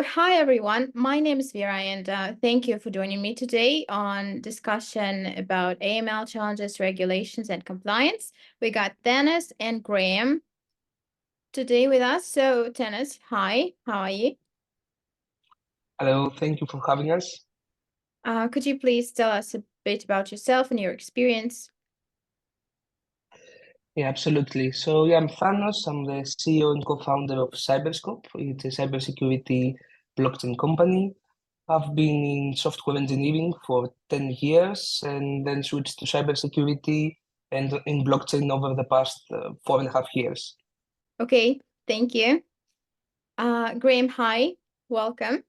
Hi everyone, my name is Vera and thank you for joining me today on discussion about AML challenges, regulations and compliance. We got Thanos and Graeme today with us. So Thanos, hi, how are you? Hello, thank you for having us. Could you please tell us a bit about yourself and your experience? Yeah, absolutely. So yeah, I'm Thanos. I'm the CEO and co-founder of Cyberscope. It's a cybersecurity blockchain company. I've been in software engineering for 10 years and then switched to cybersecurity and in blockchain over the past 4.5 years. Okay, thank you. Graeme, hi, welcome.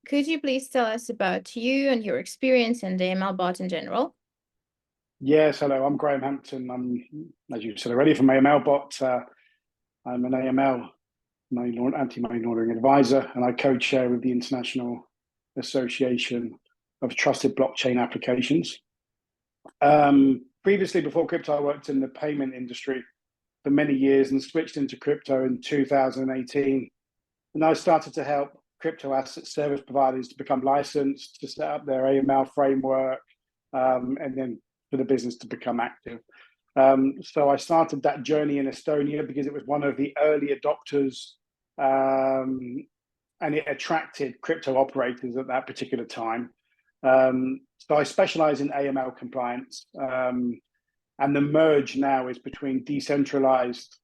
Could you please tell us about you and your experience in the AMLBot in general? Yes, hello, I'm Graeme Hampton. I'm, as you said already, from AMLBot. I'm an AML anti-money laundering advisor, and I co-chair with the International Association of Trusted Blockchain Applications. Previously, before crypto, I worked in the payment industry for many years and switched into crypto in 2018. And I started to help crypto asset service providers to become licensed, to set up their AML framework, and then for the business to become active. So I started that journey in Estonia because it was one of the early adopters, and it attracted crypto operators at that particular time. So I specialize in AML compliance, and the merge now is between decentralized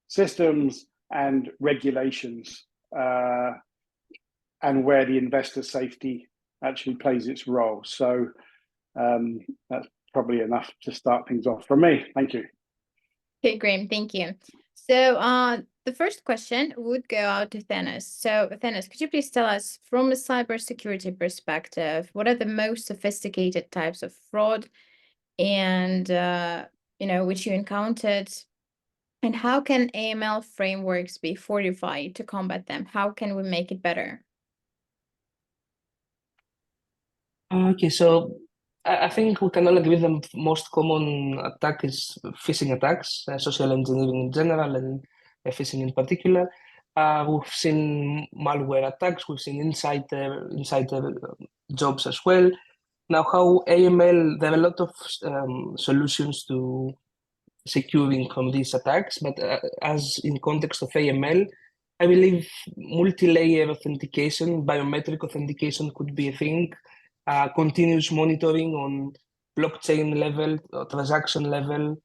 systems and regulations, and where the investor safety actually plays its role. So that's probably enough to start things off from me. Thank you. Okay, Graeme, thank you. So the first question would go out to Thanos. So Thanos, could you please tell us from a cybersecurity perspective, what are the most sophisticated types of fraud and which you encountered, and how can AML frameworks be fortified to combat them? How can we make it Okay, so I think we can all agree the most common attack is phishing attacks, social engineering in general, and phishing in particular. We've seen malware attacks, we've seen insider jobs as well. Now, how AML, there are a lot of solutions to securing from these attacks, but as in context of AML, I believe multi-layer authentication, biometric authentication could be a thing. Continuous monitoring on blockchain level, transaction level,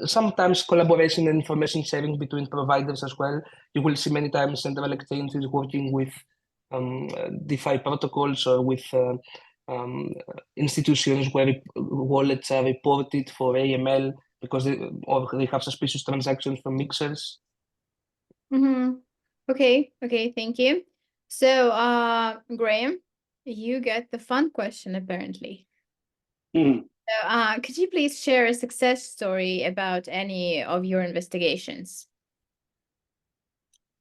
sometimes collaboration and information sharing between providers as well. You will see many times central exchanges working with DeFi protocols or with institutions where wallets are reported for AML because they have suspicious transactions from mixers. Okay, thank you. So Graeme, you get the fun question apparently. So could you please share a success story about any of your investigations?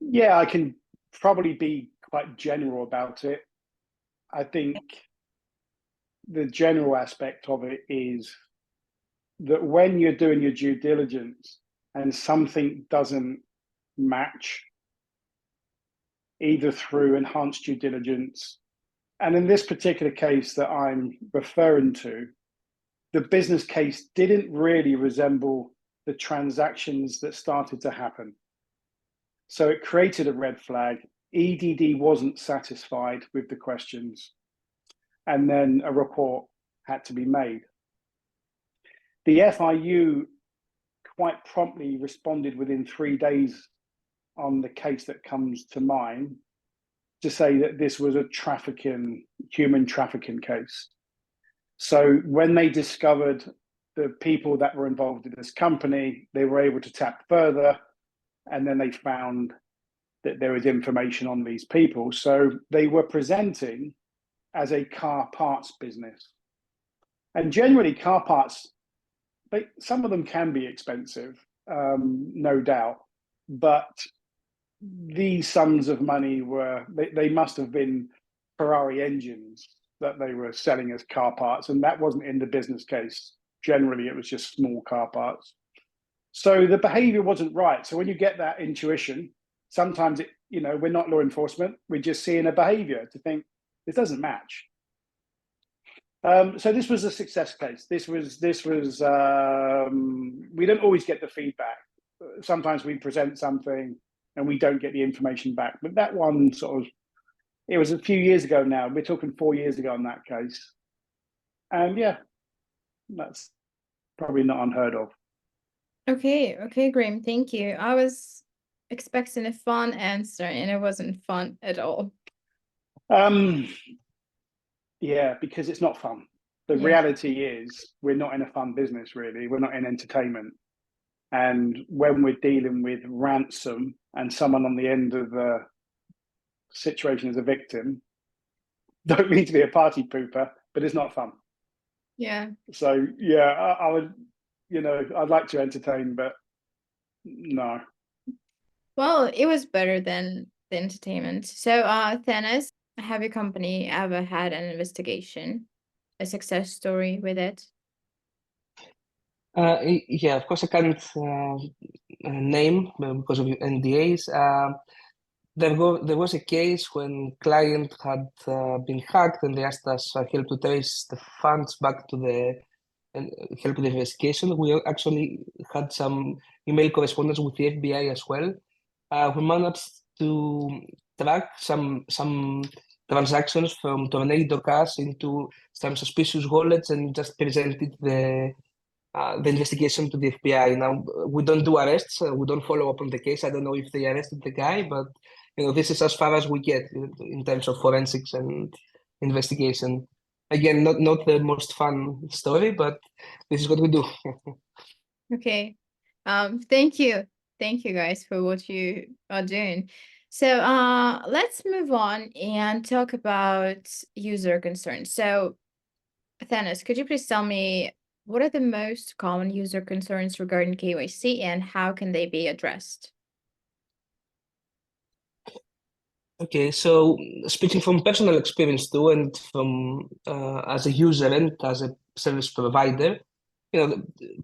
Yeah, I can probably be quite general about it. I think the general aspect of it is that when you're doing your due diligence and something doesn't match, either through enhanced due diligence, and in this particular case that I'm referring to, the business case didn't really resemble the transactions that started to happen. So it created a red flag. EDD wasn't satisfied with the questions, and then a report had to be made. The FIU quite promptly responded within 3 days on the case that comes to mind to say that this was a human trafficking case. So when they discovered the people that were involved in this company, they were able to tap further, and then they found that there was information on these people. So they were presenting as a car parts business. And generally car parts, some of them can be expensive, no doubt, but these sums of money they must have been Ferrari engines that they were selling as car parts, and that wasn't in the business case. Generally, it was just small car parts. So the behavior wasn't right. So when you get that intuition, sometimes we're not law enforcement. We're just seeing a behavior to think this doesn't match. So this was a success case. This was we don't always get the feedback. Sometimes we present something and we don't get the information back. But that one it was a few years ago now. We're talking 4 years ago on that case. And yeah, that's probably not unheard of. Okay, Graeme, thank you. I was expecting a fun answer and it wasn't fun at all. Yeah, because it's not fun. The reality is we're not in a fun business, really. We're not in entertainment. And when we're dealing with ransom and someone on the end of the situation as a victim, don't mean to be a party pooper, but it's not fun. Yeah. So yeah, I would, I'd like to entertain, but no. Well, it was better than the entertainment. So, Thanos, have your company ever had an investigation, a success story with it? Yeah, of course I can't name because of NDAs. There was a case when client had been hacked and they asked us help to trace the funds back to the and help with the investigation. We actually had some email correspondence with the FBI as well. We managed to track some transactions from Tornado Cash into some suspicious wallets and just presented the investigation to the FBI. Now, we don't do arrests. We don't follow up on the case. I don't know if they arrested the guy, but this is as far as we get in terms of forensics and investigation. Again, not the most fun story, but this is what we do. Okay. Thank you guys for what you are doing. So let's move on and talk about user concerns. So Thanos, could you please tell me what are the most common user concerns regarding KYC and how can they be addressed? Okay, so speaking from personal experience too, and from as a user and as a service provider,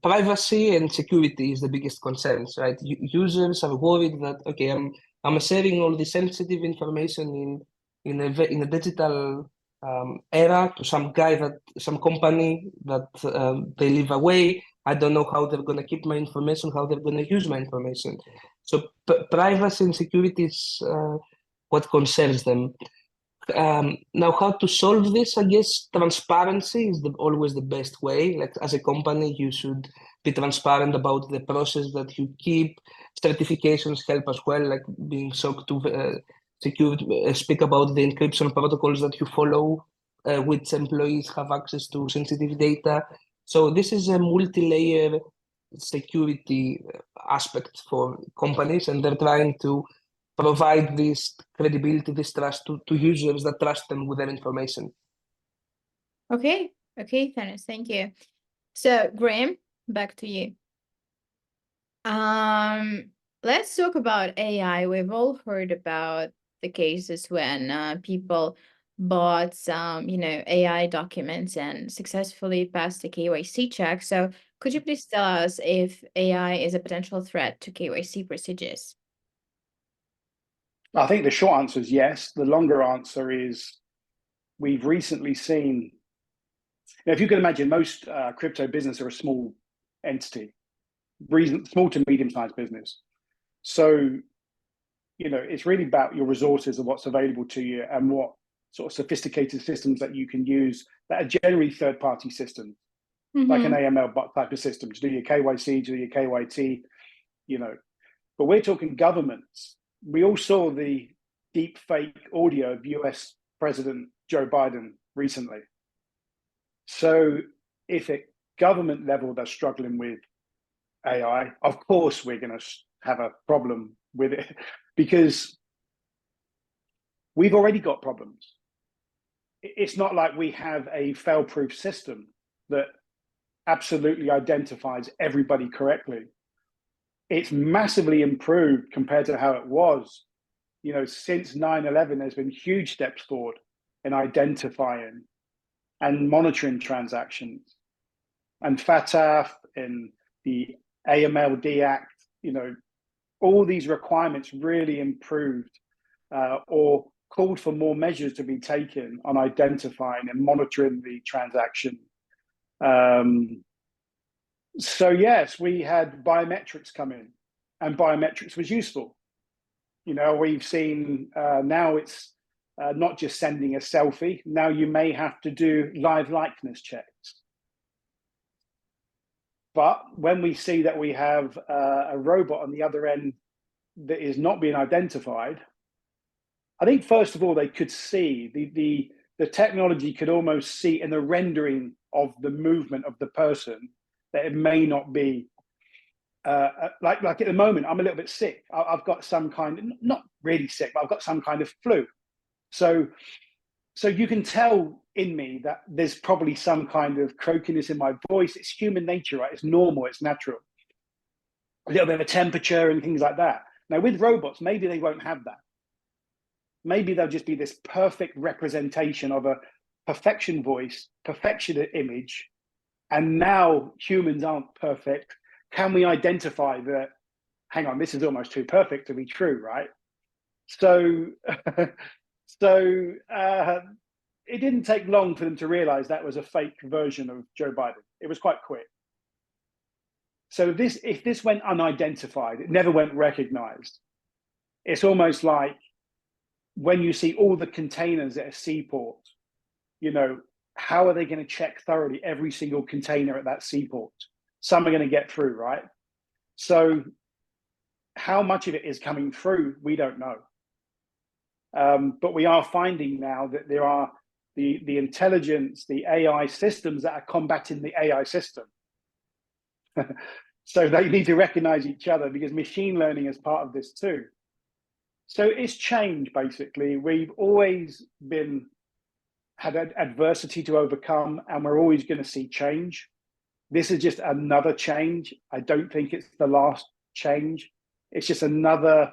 privacy and security is the biggest concerns, right? Users are worried that okay, I'm sharing all this sensitive information in a digital era to some company that they live away. I don't know how they're gonna keep my information, how they're gonna use my information. So privacy and security is what concerns them. Now, how to solve this? I guess transparency is always the best way. Like as a company, you should be transparent about the process that you keep. Certifications help as well, like being SOC 2 secure. Speak about the encryption protocols that you follow, which employees have access to sensitive data. So this is a multi-layer security aspect for companies, and they're trying to provide this credibility, this trust to users that trust them with their information. Okay, Thanos, thank you. So Graeme, back to you. Let's talk about AI. We've all heard about the cases when people bought some, AI documents and successfully passed the KYC check. So could you please tell us if AI is a potential threat to KYC procedures? I think the short answer is yes. The longer answer is we've recently seen, if you can imagine, most crypto business are a small entity, small to medium-sized business. So, it's really about your resources and what's available to you and what sort of sophisticated systems that you can use that are generally third-party systems, like an AMLBot type of system to do your KYC, to do your KYT, But we're talking governments. We all saw the deep fake audio of US President Joe Biden recently. So if at government level they're struggling with AI, of course we're going to have a problem with it because we've already got problems. It's not like we have a fail-proof system that absolutely identifies everybody correctly. It's massively improved compared to how it was. Since 9/11, there's been huge steps forward in identifying and monitoring transactions. And FATF and the AMLD Act, all these requirements really improved or called for more measures to be taken on identifying and monitoring the transaction. So yes, we had biometrics come in, and biometrics was useful. You know, we've seen now it's not just sending a selfie. Now you may have to do live likeness checks. But when we see that we have a robot on the other end that is not being identified, I think first of all they could see the technology could almost see in the rendering of the movement of the person that it may not be like at the moment I'm a little bit sick. I've got some kind of, not really sick, but I've got some kind of flu. So you can tell in me that there's probably some kind of croakiness in my voice. It's human nature, right? It's normal, it's natural. A little bit of a temperature and things like that. Now with robots, maybe they won't have that. Maybe they'll just be this perfect representation of a perfection voice, perfection image. And now humans aren't perfect. Can we identify that, hang on, this is almost too perfect to be true, right? So, it didn't take long for them to realize that was a fake version of Joe Biden. It was quite quick. So if this went unidentified, it never went recognized. It's almost like when you see all the containers at a seaport, you know, how are they going to check thoroughly every single container at that seaport? Some are going to get through, right? So how much of it is coming through, we don't know. But we are finding now that there are the intelligence, the AI systems that are combating the AI system. So they need to recognize each other because machine learning is part of this too. So it's change, basically. We've always had adversity to overcome, and we're always going to see change. This is just another change. I don't think it's the last change. It's just another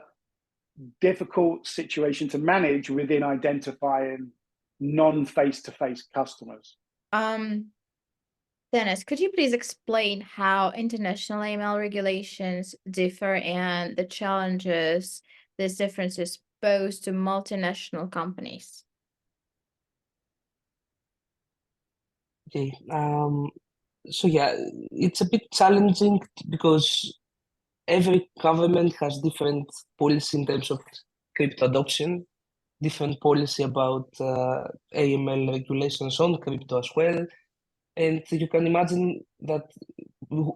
difficult situation to manage within identifying non-face-to-face customers. Dennis, could you please explain how international AML regulations differ and the challenges these differences pose to multinational companies? Okay. So yeah, it's a bit challenging because every government has different policy in terms of crypto adoption, different policy about AML regulations on crypto as well. And you can imagine that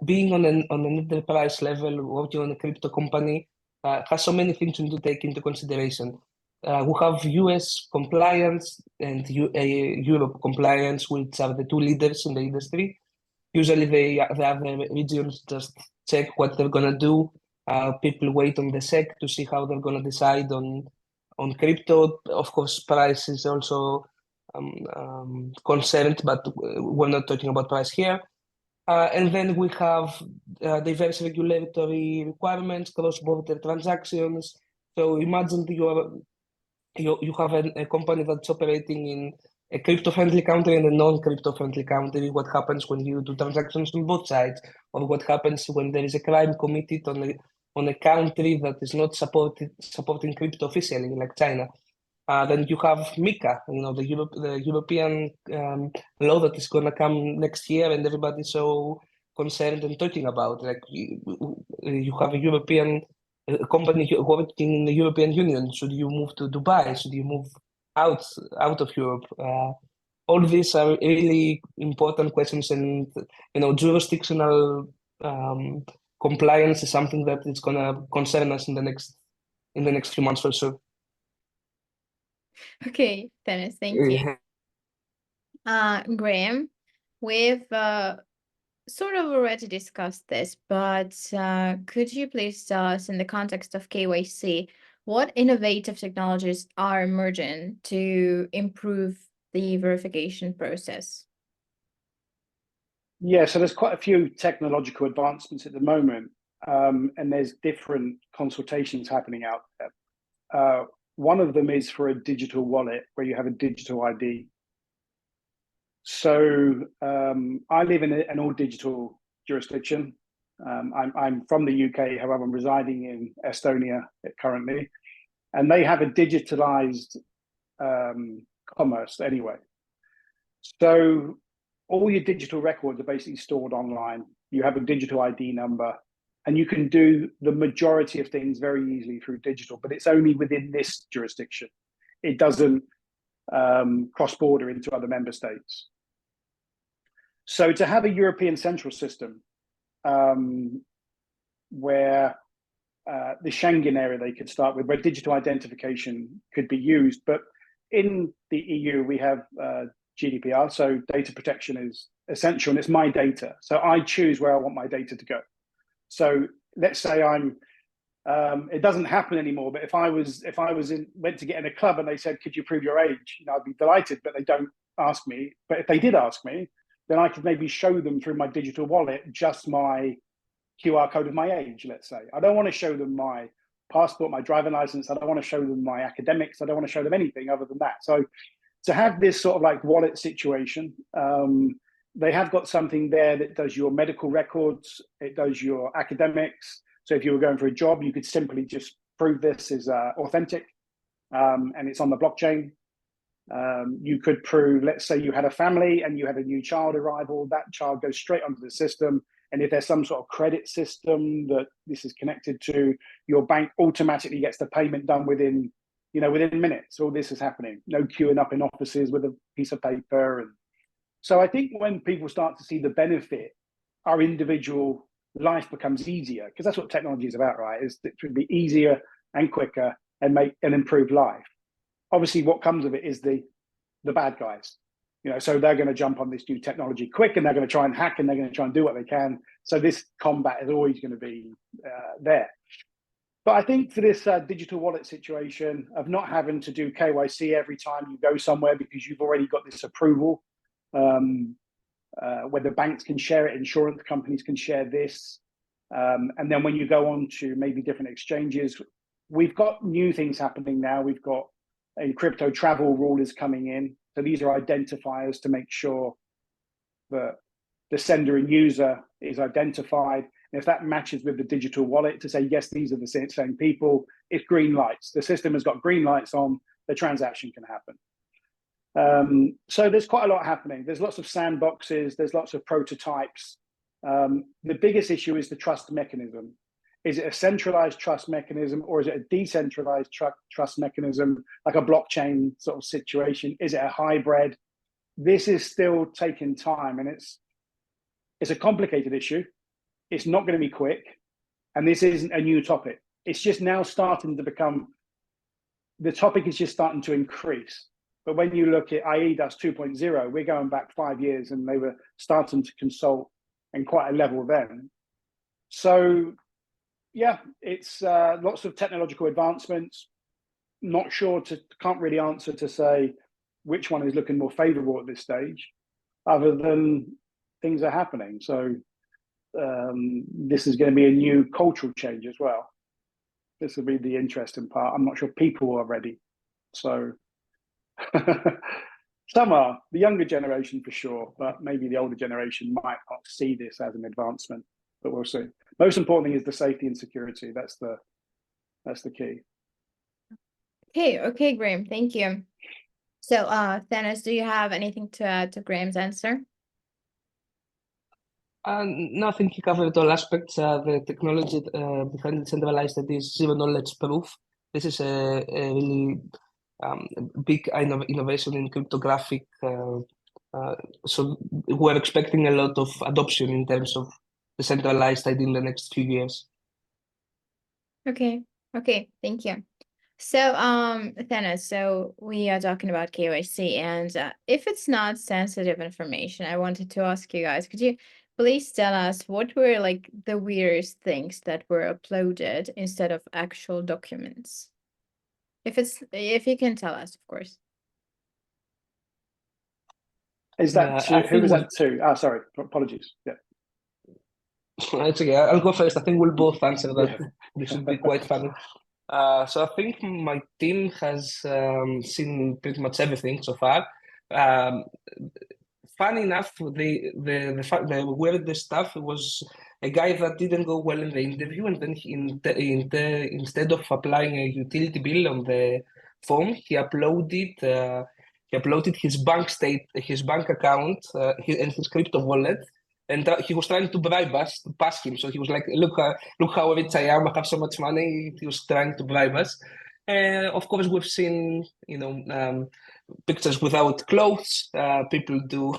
being on an enterprise level, working on a crypto company, has so many things to take into consideration. We have US compliance and Europe compliance, which are the two leaders in the industry. Usually the other regions just check what they're gonna do. People wait on the SEC to see how they're gonna decide on crypto. Of course, price is also concerned, but we're not talking about price here. And then we have diverse regulatory requirements, cross-border transactions. So imagine you have a company that's operating in a crypto-friendly country and a non-crypto-friendly country. What happens when you do transactions on both sides, or what happens when there is a crime committed on a country that is not supporting crypto officially, like China? Then you have MiCA, you know, the European law that is going to come next year, and everybody's so concerned and talking about. Like you have a European company working in the European Union. Should you move to Dubai? Should you move out of Europe? All these are really important questions, and you know, jurisdictional compliance is something that is going to concern us in the next few months for sure. Okay, Dennis, thank you. Graeme, we've sort of already discussed this, but could you please tell us, in the context of KYC, what innovative technologies are emerging to improve the verification process? Yeah, so there's quite a few technological advancements at the moment, and there's different consultations happening out there. One of them is for a digital wallet where you have a digital ID. So I live in an all-digital jurisdiction. I'm from the UK, however, I'm residing in Estonia currently. and they have a digitalized commerce anyway. So all your digital records are basically stored online. You have a digital ID number, and you can do the majority of things very easily through digital, but it's only within this jurisdiction. It doesn't cross-border into other member states. So to have a European central system where the Schengen area they could start with, where digital identification could be used, but in the EU we have GDPR, so data protection is essential, and it's my data. So I choose where I want my data to go. So let's say it doesn't happen anymore, but if I went to get in a club and they said, could you prove your age? You know, I'd be delighted, but they don't ask me. But if they did ask me, then I could maybe show them through my digital wallet just my QR code of my age, let's say. I don't want to show them my passport, my driving license. I don't want to show them my academics. I don't want to show them anything other than that. So to have this sort of like wallet situation, they have got something there that does your medical records, it does your academics. So if you were going for a job, you could simply just prove this is authentic, and it's on the blockchain. You could prove, let's say you had a family and you had a new child arrival, that child goes straight onto the system. And if there's some sort of credit system that this is connected to, your bank automatically gets the payment done within minutes. All this is happening. No queuing up in offices with a piece of paper. And so I think when people start to see the benefit, our individual life becomes easier, because that's what technology is about, right? Is it should be easier and quicker and make an improved life. Obviously, what comes of it is the bad guys. You know, so they're going to jump on this new technology quick, and they're going to try and hack, and they're going to try and do what they can. So this combat is always going to be there. But I think for this digital wallet situation of not having to do KYC every time you go somewhere because you've already got this approval, whether banks can share it, insurance companies can share this. And then when you go on to maybe different exchanges, we've got new things happening now. We've got a crypto travel rule is coming in. So these are identifiers to make sure that the sender and user is identified. And if that matches with the digital wallet to say, yes, these are the same people, it's green lights. The system has got green lights on, the transaction can happen. So there's quite a lot happening. There's lots of sandboxes, there's lots of prototypes. The biggest issue is the trust mechanism. Is it a centralized trust mechanism, or is it a decentralized trust mechanism, like a blockchain sort of situation? Is it a hybrid? This is still taking time, and it's a complicated issue. It's not going to be quick, and this isn't a new topic. It's just now starting to become, the topic is just starting to increase. But when you look at IEDAS 2.0, we're going back 5 years, and they were starting to consult in quite a level then. So yeah, it's lots of technological advancements. Not sure can't really answer to say which one is looking more favorable at this stage, other than things are happening. So this is going to be a new cultural change as well. This will be the interesting part. I'm not sure people are ready. So some are, the younger generation for sure, but maybe the older generation might not see this as an advancement, but we'll see. Most important thing is the safety and security. That's the key. Okay, Graeme, thank you. So, Thanos, do you have anything to add to Graeme's answer? No, I think you covered all aspects. The technology behind decentralized ID is zero knowledge proof. This is a really big innovation in cryptographic. So we're expecting a lot of adoption in terms of decentralized ID in the next few years. Okay, thank you. So, Thanos, so we are talking about KYC, and if it's not sensitive information, I wanted to ask you guys, could you please tell us what were like the weirdest things that were uploaded instead of actual documents? If you can tell us, of course. Is that who was that to? Sorry, apologies. Yeah. It's okay. I'll go first. I think we'll both answer that. Yeah. This should be quite funny. So I think my team has seen pretty much everything so far. Funny enough, the weirdest stuff was a guy that didn't go well in the interview, and then instead of applying a utility bill on the form, he uploaded his bank account, and his crypto wallet, and he was trying to bribe us to pass him. So he was like, "Look, look how rich I am! I have so much money." He was trying to bribe us. Of course, we've seen, pictures without clothes. People do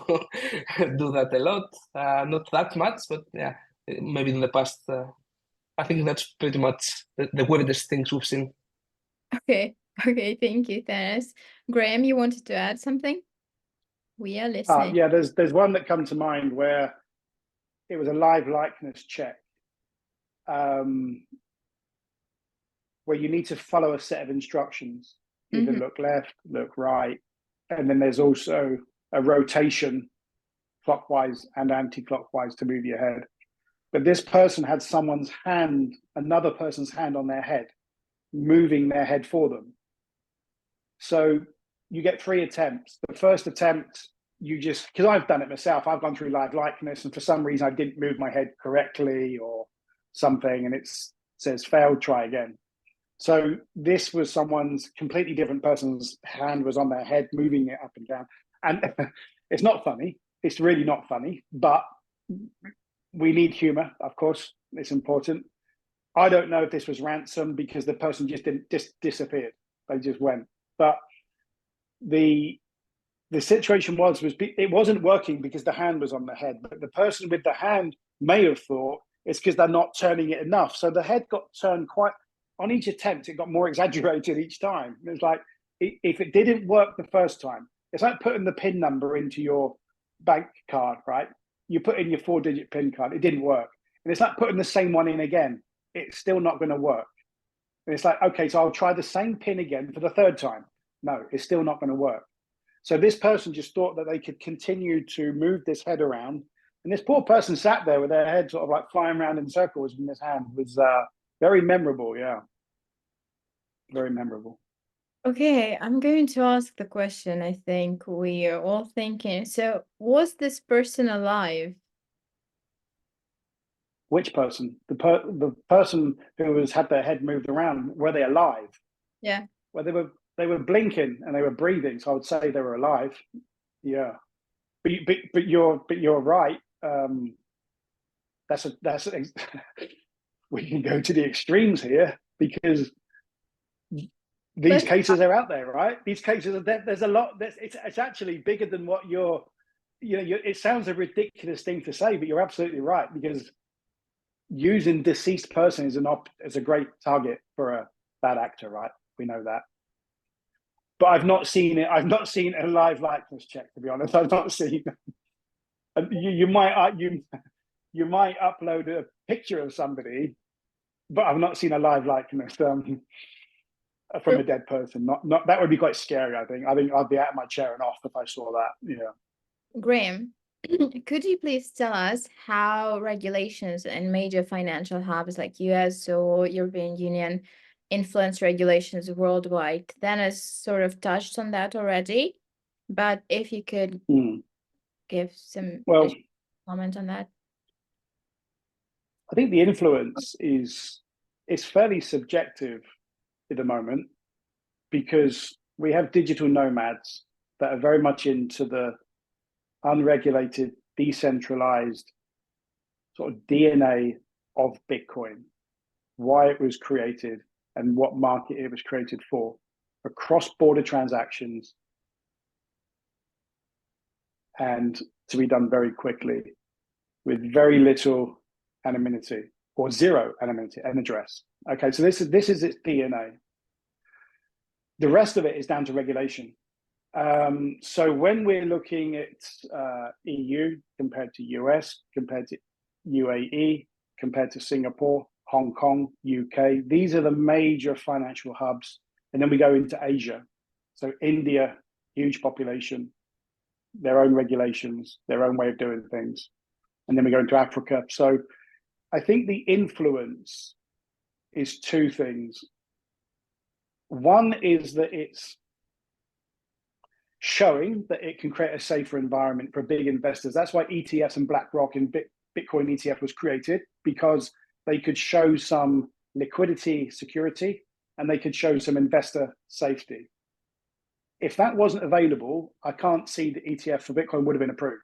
do that a lot. Not that much, but yeah, maybe in the past. I think that's pretty much the weirdest things we've seen. Okay, okay, thank you, Thanos. Graeme, you wanted to add something? We are listening. Yeah, there's one that comes to mind where it was a live likeness check, where you need to follow a set of instructions, either look left, look right, and then there's also a rotation clockwise and anti-clockwise to move your head. But this person had another person's hand on their head, moving their head for them. So you get 3 attempts. The first attempt, because I've done it myself, I've gone through live likeness, and for some reason I didn't move my head correctly or something, and it says failed, try again. So this was someone's completely different person's hand was on their head, moving it up and down. And it's not funny. It's really not funny, but we need humor, of course. It's important. I don't know if this was ransom because the person just disappeared. They just went. But the situation was it wasn't working because the hand was on the head, but the person with the hand may have thought it's because they're not turning it enough. So the head got turned on each attempt, it got more exaggerated each time. It's like, if it didn't work the first time, it's like putting the PIN number into your bank card, right? You put in your 4-digit PIN card, it didn't work. And it's like putting the same one in again. It's still not going to work. And it's like, okay, so I'll try the same PIN again for the 3rd time. No, it's still not going to work. So this person just thought that they could continue to move this head around. And this poor person sat there with their head sort of like flying around in circles in this hand. It was very memorable, yeah. Very memorable. Okay, I'm going to ask the question I think we are all thinking. So was this person alive? Which person? The person who had their head moved around, were they alive? Yeah. Well, they were blinking and they were breathing, so I would say they were alive. Yeah. But you're right. We can go to the extremes here because these cases are out there, right? These cases are there's a lot. It's actually bigger than what it sounds a ridiculous thing to say, but you're absolutely right, because using deceased person is a great target for a bad actor, right? We know that. But I've not seen it. I've not seen a live likeness check, to be honest. I've not seen. You might upload a picture of somebody, but I've not seen a live likeness from a dead person. Not that would be quite scary. I think I'd be out of my chair and off if I saw that. Yeah. Graeme, could you please tell us how regulations in major financial hubs like US or European Union influence regulations worldwide? Thanos sort of touched on that already, but if you could give some comment on that. I think the influence is fairly subjective at the moment, because we have digital nomads that are very much into the unregulated, decentralized sort of DNA of Bitcoin, why it was created and what market it was created for cross-border transactions, and to be done very quickly with very little anonymity or zero anonymity and address. Okay, so this is its DNA. The rest of it is down to regulation. So when we're looking at EU compared to US, compared to UAE, compared to Singapore, Hong Kong, UK, these are the major financial hubs. And then we go into Asia. So India, huge population, their own regulations, their own way of doing things. And then we go into Africa. So I think the influence is 2 things. One is that it's showing that it can create a safer environment for big investors. That's why ETFs and BlackRock and Bitcoin ETF was created, because they could show some liquidity security and they could show some investor safety. If that wasn't available, I can't see the ETF for Bitcoin would have been approved.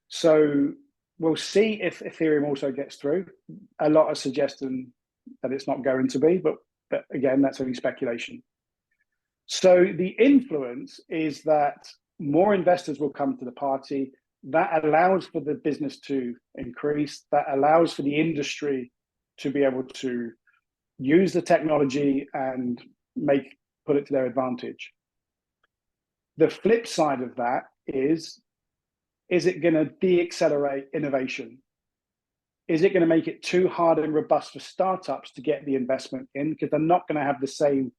So we'll see if Ethereum also gets through. A lot are suggesting that it's not going to be, but again, that's only speculation. So the influence is that more investors will come to the party. That allows for the business to increase. That allows for the industry to be able to use the technology and put it to their advantage. The flip side of that is it going to de-accelerate innovation? Is it going to make it too hard and robust for startups to get the investment in, because they're not going to have the same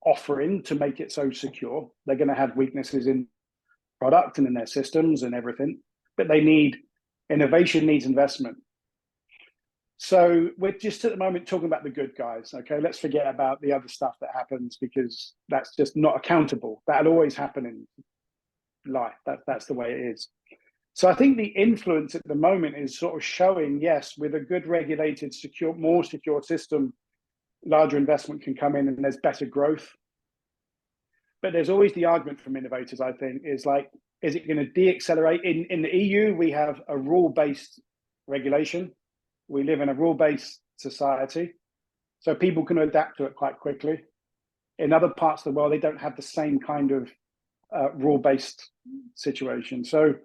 offering to make it so secure? They're going to have weaknesses in product and in their systems and everything, but innovation needs investment. So we're just at the moment talking about the good guys. Okay, let's forget about the other stuff that happens, because that's just not accountable. That'll always happen in life. That's the way it is. So I think the influence at the moment is sort of showing, yes, with a good regulated, secure, more secure system, larger investment can come in and there's better growth. But there's always the argument from innovators, I think, is it going to de-accelerate? In the EU, we have a rule-based regulation. We live in a rule-based society, so people can adapt to it quite quickly. In other parts of the world, they don't have the same kind of rule-based situation. So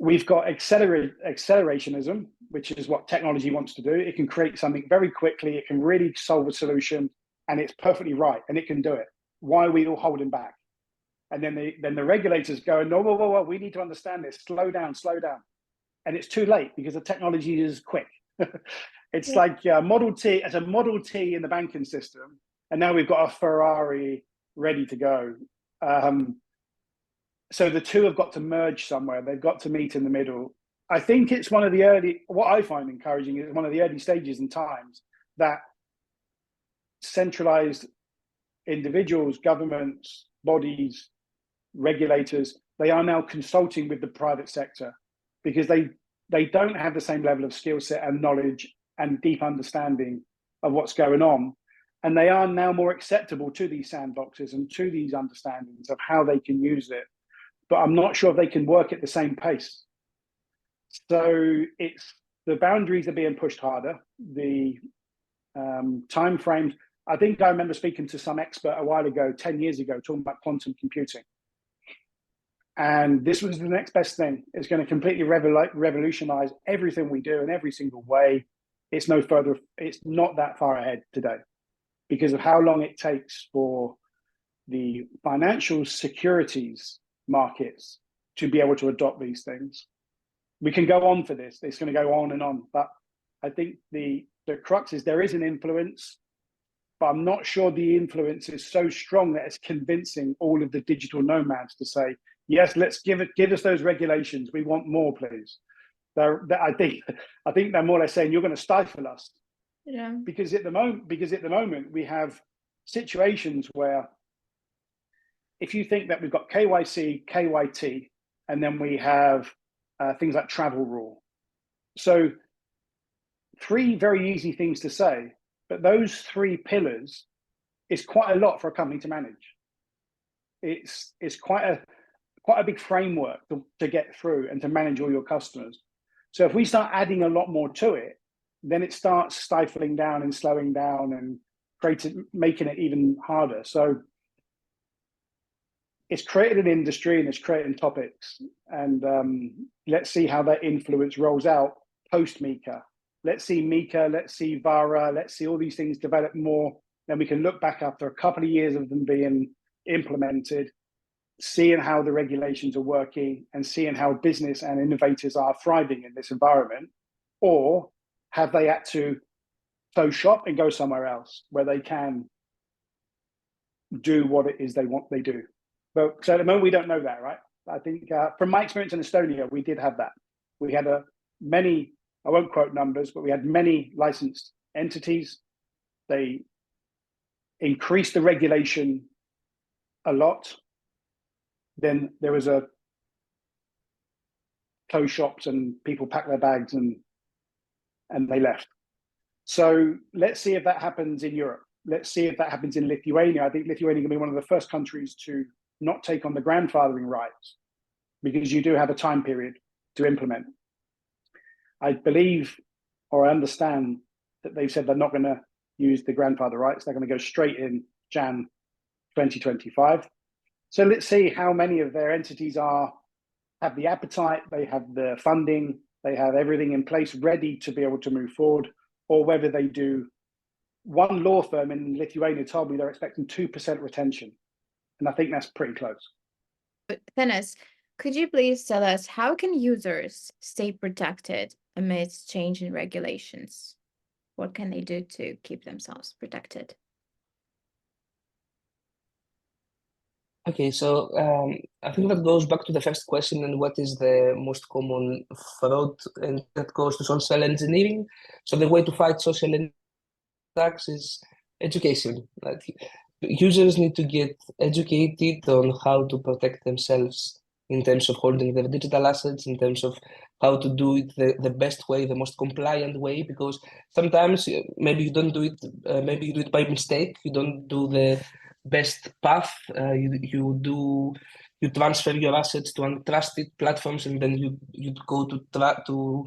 we've got accelerationism, which is what technology wants to do. It can create something very quickly. It can really solve a solution, and it's perfectly right, and it can do it. Why are we all holding back? And then the regulators go, no, whoa, we need to understand this. Slow down. And it's too late because the technology is quick. It's like Model T. It's a Model T in the banking system, and now we've got a Ferrari ready to go. So the two have got to merge somewhere. They've got to meet in the middle. I think it's what I find encouraging is one of the early stages and times that centralized individuals, governments, bodies, regulators, they are now consulting with the private sector, because they don't have the same level of skill set and knowledge and deep understanding of what's going on. And they are now more acceptable to these sandboxes and to these understandings of how they can use it. But I'm not sure if they can work at the same pace. So the boundaries are being pushed harder. The time frames, I think I remember speaking to some expert a while ago, 10 years ago, talking about quantum computing. And this was the next best thing. It's going to completely revolutionize everything we do in every single way. It's not that far ahead today because of how long it takes for the financial securities markets to be able to adopt these things. We can go on for this. It's going to go on and on. But I think the crux is there is an influence, but I'm not sure the influence is so strong that it's convincing all of the digital nomads to say, yes, let's give us those regulations. We want more, please. I think they're more or less saying you're going to stifle us. Yeah. Because at the moment we have situations where, if you think that we've got KYC, KYT, and then we have things like travel rule. So 3 very easy things to say, but those 3 pillars is quite a lot for a company to manage. It's quite a big framework to get through and to manage all your customers. So if we start adding a lot more to it, then it starts stifling down and slowing down and making it even harder. So it's created an industry and it's creating topics. And let's see how that influence rolls out post Mika. Let's see Mika, let's see Vera, let's see all these things develop more. Then we can look back after a couple of years of them being implemented, seeing how the regulations are working and seeing how business and innovators are thriving in this environment, or have they had to close shop and go somewhere else where they can do what it is they do. But so at the moment, we don't know that, right? I think from my experience in Estonia, we did have that. We had many, I won't quote numbers, but we had many licensed entities. They increased the regulation a lot. Then there was a closed shops and people packed their bags and they left. So let's see if that happens in Europe. Let's see if that happens in Lithuania. I think Lithuania is going to be one of the first countries to not take on the grandfathering rights, because you do have a time period to implement. I believe, or I understand, that they've said they're not going to use the grandfather rights. They're going to go straight in Jan 2025. So let's see how many of their entities have the appetite, they have the funding, they have everything in place ready to be able to move forward, or whether they do. One law firm in Lithuania told me they're expecting 2% retention, and I think that's pretty close. But Thanos, could you please tell us how can users stay protected amidst change in regulations? What can they do to keep themselves protected? Okay, so I think that goes back to the first question, and what is the most common fraud, and that goes to social engineering. So the way to fight social attacks is education. Like, users need to get educated on how to protect themselves in terms of holding their digital assets, in terms of how to do it the best way, the most compliant way, because sometimes maybe you don't do it, maybe you do it by mistake, you don't do the best path, you transfer your assets to untrusted platforms, and then you go to try to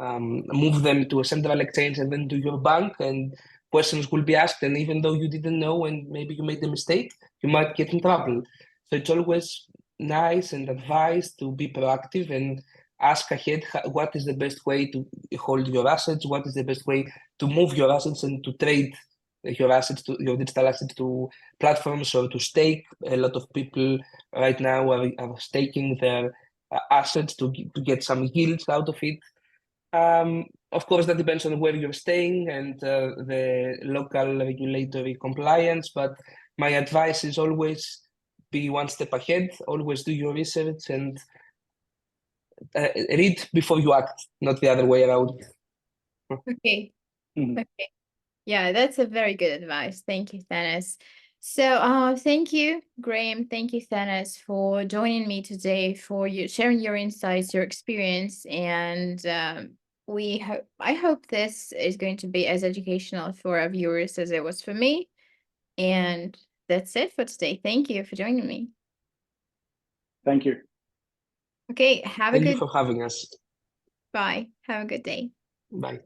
move them to a central exchange and then to your bank, and questions will be asked, and even though you didn't know and maybe you made a mistake, you might get in trouble. So it's always nice and advised to be proactive and ask ahead what is the best way to hold your assets, what is the best way to move your assets and to trade your assets, to your digital assets, to platforms, or to stake. A lot of people right now are staking their assets to get some yields out of it. Of course, that depends on where you're staying and the local regulatory compliance, but my advice is always be one step ahead, always do your research, and read before you act, not the other way around. Okay. Mhm. Okay. Yeah, that's a very good advice. Thank you, Thanos. So, thank you, Graeme. Thank you, Thanos, for joining me today, for you sharing your insights, your experience, and I hope this is going to be as educational for our viewers as it was for me. And that's it for today. Thank you for joining me. Thank you. Okay, have a Thank you good for having us. bye. Have a good day. Bye.